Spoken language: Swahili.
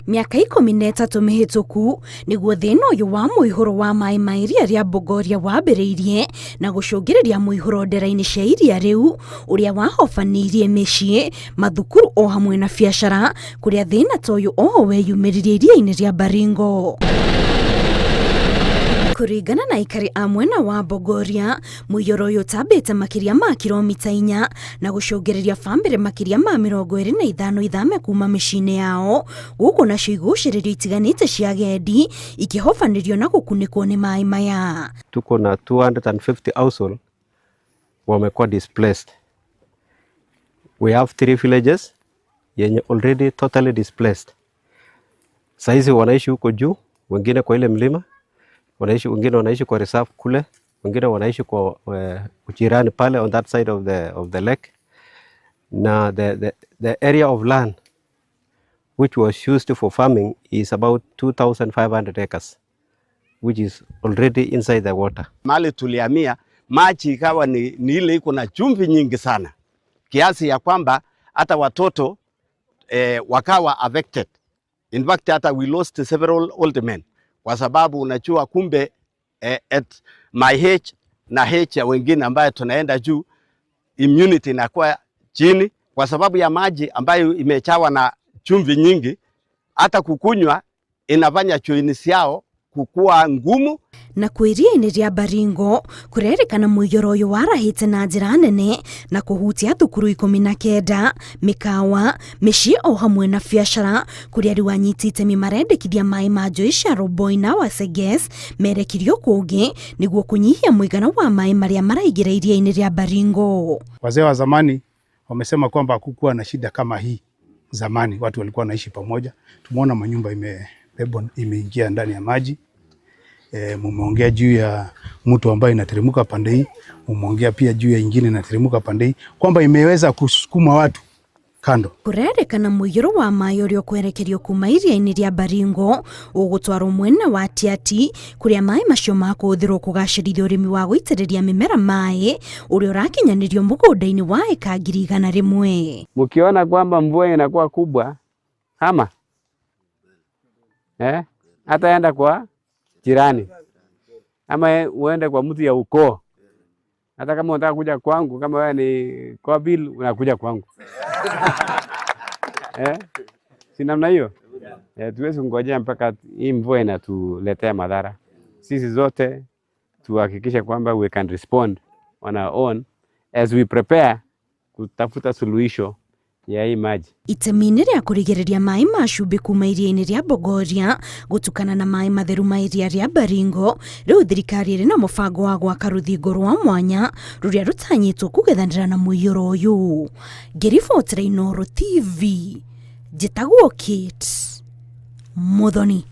Miaka 13 mihituku niguo thina uyu wa muihuro wa mai ma iria ria Bogoria wambiriirie na gucungiriria muihuro ndera-ini cia iria riu uria wahofanirie micii, mathukuru o hamwe na biacara kuria thina ta uyu oho weyumiririe iria-ini ria Baringo. Kuringana na ikari a mwena wa Bogoria, muiyuro uyu tambite makiria ma kilomita 4 na gucungiriria bamiri makiria ma 25 ithame kuma micini yao, guku na ciguciririo itiganite cia gendi ikihofanirio na gukunikwo ni mai maya. Tuko na 250 household wamekuwa displaced. We have 3 villages yenye already totally displaced. Saizi wanaishi huko juu, wengine kwa ile mlima, wengine wanaishi kwa reserve kule, wengine wanaishi kwa ujirani pale on that side of the lake. Na the area of land which was used for farming is about 2,500 acres, which is already inside the water. Mali tulihamia maji ikawa ni ile iko na chumvi nyingi sana, kiasi ya kwamba hata watoto wakawa affected. In fact hata we lost several old men kwa sababu unajua kumbe at my age na age ya wengine ambayo tunaenda juu, immunity inakuwa chini kwa sababu ya maji ambayo imechawa na chumvi nyingi. Hata kukunywa inafanya joints yao kukua ngumu. Na kwiria-ini ria Baringo kurerikana muiyuro uyu warahite na njira nene na kuhutia thukuru 19, mikawa, micii o hamwe na biacara kuria riu anyiti itemi marendekithia mai ma njui cia Roboi na Waseges merekirio kungi niguo kunyihia muigana wa mai maria maraigira iria-ini ria Baringo. Wazee wa zamani wamesema kwamba hakukuwa na shida kama hii. Zamani watu walikuwa wanaishi pamoja. Tumeona manyumba imeingia ndani ya maji. Mumeongea juu ya mtu ambaye inateremka pande hii, mumeongea pia juu ya ingine inateremka pande hii, kwamba imeweza kusukuma watu kando. Kurerikana muiyuro wa mai uria kwerekerio kuma iria-ini ria Baringo ugutwarwo mwena wa Tiati kuria mai macio makuthirwo kugacirithia urimi wa guitiriria mimera mai uria urakinyanirio mugunda-ini wa eka 100,000. Mukiona kwamba mvua inakuwa kubwa hama hata enda kwa jirani ama uende kwa mtu ya ukoo. Hata kama unataka kuja kwangu, kama wewe ni kwa bill unakuja kwangu. Si namna hiyo? Tuwezi ngojea mpaka hii mvua inatuletea madhara. Sisi zote tuhakikishe kwamba we can respond on our own as we prepare kutafuta suluhisho ya hii maji. Itemi-ini ria kurigiriria mai ma cumbi kuma iria-ini ria Bogoria gutukana na mai matheru ma iria ria Baringo, riu thirikari iri na mubango wa gwaka ruthingo rwa mwanya ruria rutanyitwo kugethanira na muiyuro uyu. Ngiribotera Inooro TV, njitagwo Kate Muthoni.